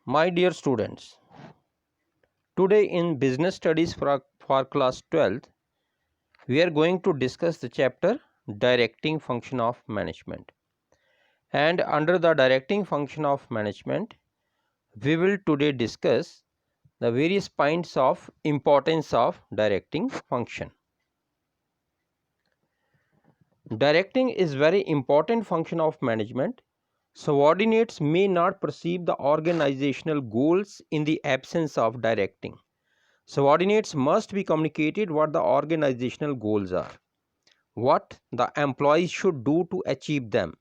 My dear students, today in Business Studies for class 12th, we are going to discuss the chapter Directing Function of Management. And under the Directing Function of Management, we will today discuss the various points of importance of directing function. Directing is very important function of management. Subordinates may not perceive the organizational goals in the absence of directing. Subordinates must be communicated what the organizational goals are, what the employees should do to achieve them,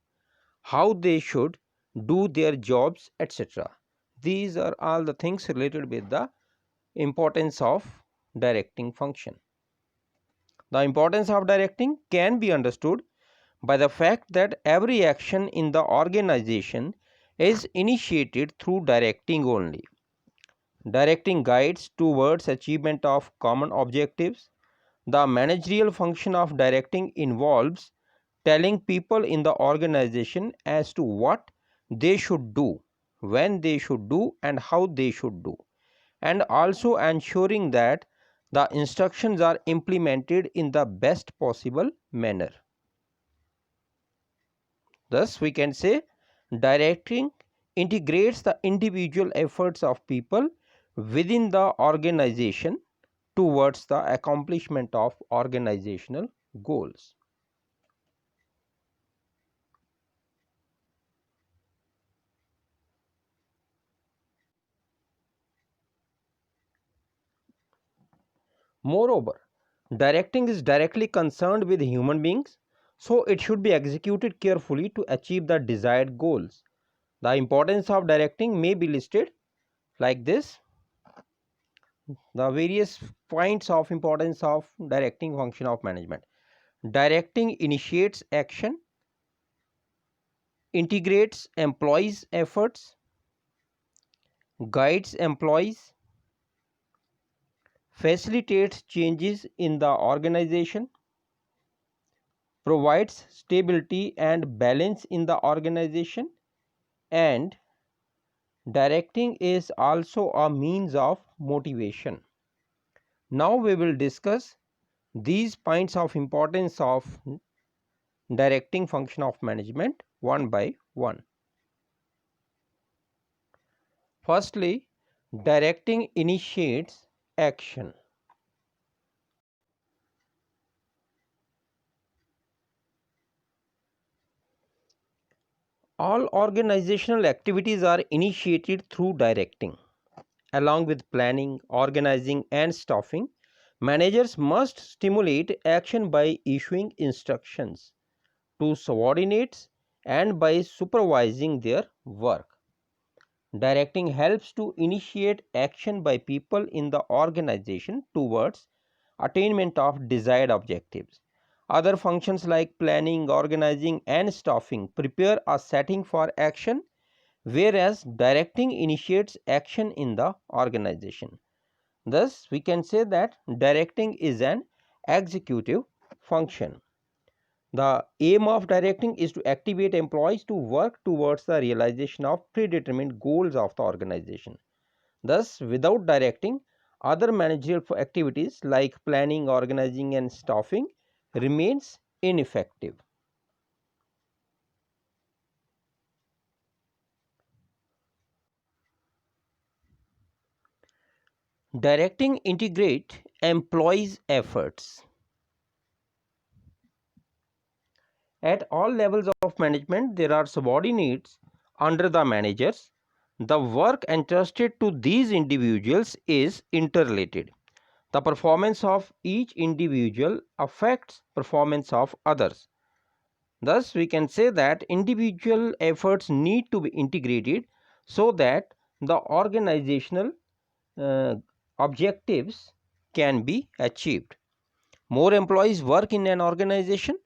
how they should do their jobs, etc. These are all the things related with the importance of directing function. The importance of directing can be understood by the fact that every action in the organization is initiated through directing only. Directing guides towards achievement of common objectives. The managerial function of directing involves telling people in the organization as to what they should do, when they should do, and how they should do, and also ensuring that the instructions are implemented in the best possible manner. Thus, we can say directing integrates the individual efforts of people within the organization towards the accomplishment of organizational goals. Moreover, directing is directly concerned with human beings, so it should be executed carefully to achieve the desired goals. The importance of directing may be listed like this. The various points of importance of directing function of management. Directing initiates action, integrates employees' efforts, guides employees, facilitates changes in the organization, provides stability and balance in the organization, and directing is also a means of motivation. Now we will discuss these points of importance of directing function of management one by one. Firstly, directing initiates action. All organizational activities are initiated through directing. Along with planning, organizing, and staffing, managers must stimulate action by issuing instructions to subordinates and by supervising their work. Directing helps to initiate action by people in the organization towards attainment of desired objectives. Other functions like planning, organizing, and staffing prepare a setting for action, whereas directing initiates action in the organization. Thus, we can say that directing is an executive function. The aim of directing is to activate employees to work towards the realization of predetermined goals of the organization. Thus, without directing, other managerial activities like planning, organizing, and staffing remains ineffective. Directing integrate employees' efforts. At all levels of management, there are subordinates under the managers. The work entrusted to these individuals is interrelated. The performance of each individual affects performance of others. Thus, we can say that individual efforts need to be integrated so that the organizational uh, objectives can be achieved. More employees work in an organization,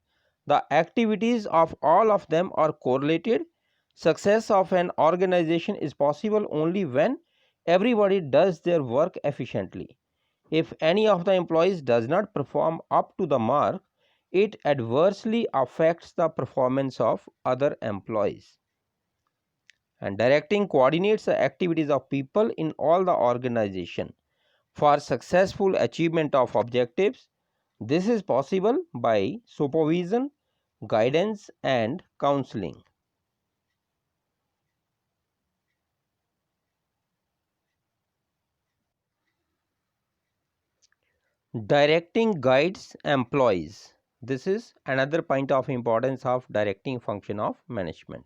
the activities of all of them are correlated. Success of an organization is possible only when everybody does their work efficiently. If any of the employees does not perform up to the mark, it adversely affects the performance of other employees. And directing coordinates the activities of people in all the organization for successful achievement of objectives. This is possible by supervision, guidance, and counseling. Directing guides employees. This is another point of importance of directing function of management.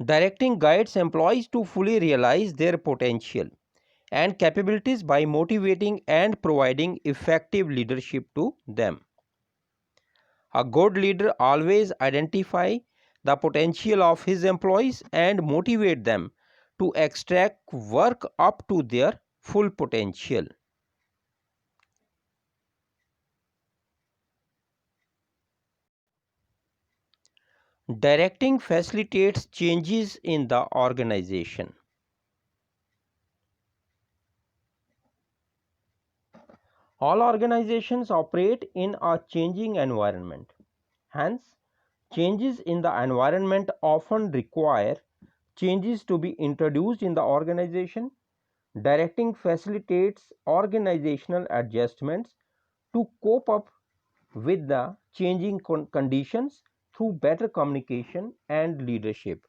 Directing guides employees to fully realize their potential and capabilities by motivating and providing effective leadership to them. A good leader always identify the potential of his employees and motivate them to extract work up to their full potential. Directing facilitates changes in the organization. All organizations operate in a changing environment. Hence, changes in the environment often require changes to be introduced in the organization. Directing facilitates organizational adjustments to cope up with the changing conditions through better communication and leadership.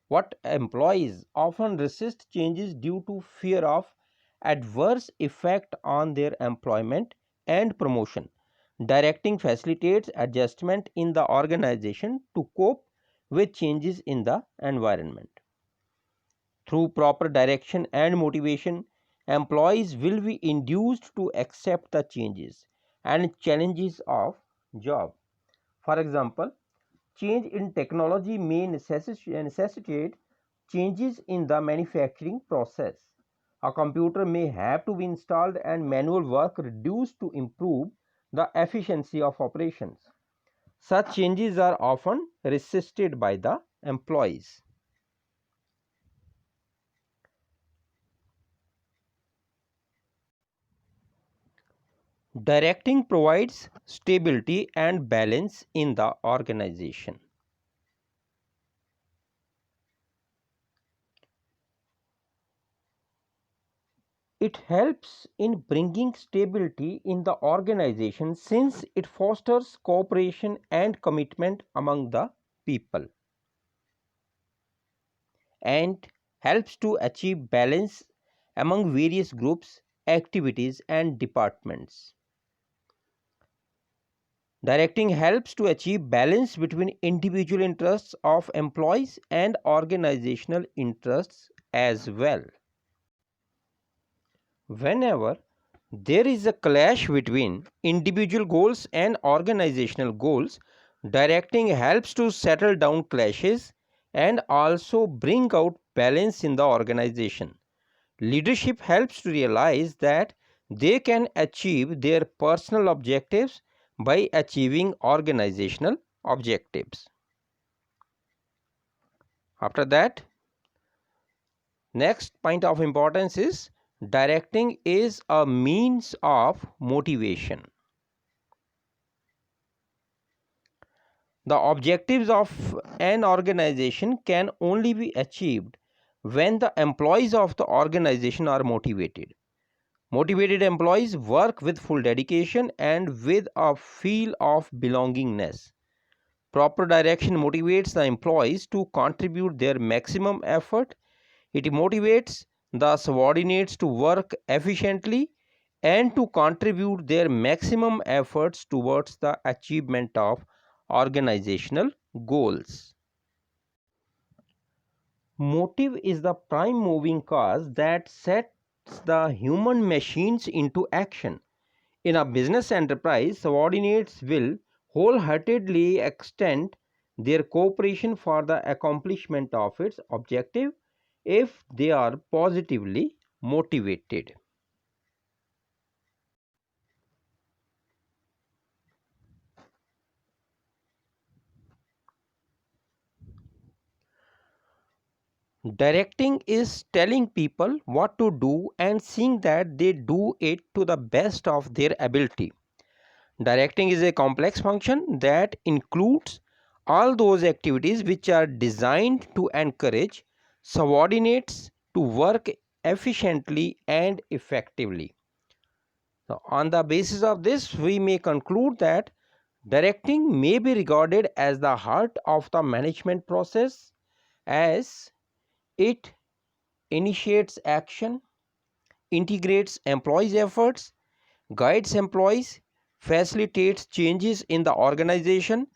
What employees often resist changes due to fear of adverse effect on their employment and promotion. Directing facilitates adjustment in the organization to cope with changes in the environment. Through proper direction and motivation, employees will be induced to accept the changes and challenges of job. For example, change in technology may necessitate changes in the manufacturing process. A computer may have to be installed and manual work reduced to improve the efficiency of operations. Such changes are often resisted by the employees. Directing provides stability and balance in the organization. It helps in bringing stability in the organization since it fosters cooperation and commitment among the people and helps to achieve balance among various groups, activities, and departments. Directing helps to achieve balance between individual interests of employees and organizational interests as well. Whenever there is a clash between individual goals and organizational goals, directing helps to settle down clashes and also bring out balance in the organization. Leadership helps to realize that they can achieve their personal objectives by achieving organizational objectives. After that, next point of importance is directing is a means of motivation. The objectives of an organization can only be achieved when the employees of the organization are motivated. Motivated employees work with full dedication and with a feel of belongingness. Proper direction motivates the employees to contribute their maximum effort. It motivates the subordinates to work efficiently and to contribute their maximum efforts towards the achievement of organizational goals. Motive is the prime moving cause that sets the human machines into action. In a business enterprise, subordinates will wholeheartedly extend their cooperation for the accomplishment of its objective if they are positively motivated. Directing is telling people what to do and seeing that they do it to the best of their ability. Directing is a complex function that includes all those activities which are designed to encourage subordinates to work efficiently and effectively. So, on the basis of this, we may conclude that directing may be regarded as the heart of the management process, as it initiates action, integrates employees' efforts, guides employees, facilitates changes in the organization,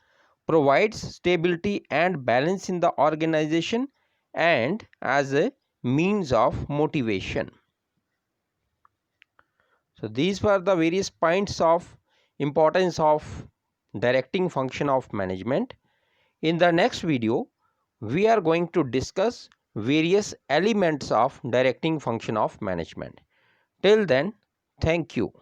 provides stability and balance in the organization, and as a means of motivation. So these were the various points of importance of directing function of management. In the next video, we are going to discuss various elements of directing function of management. Till then, thank you.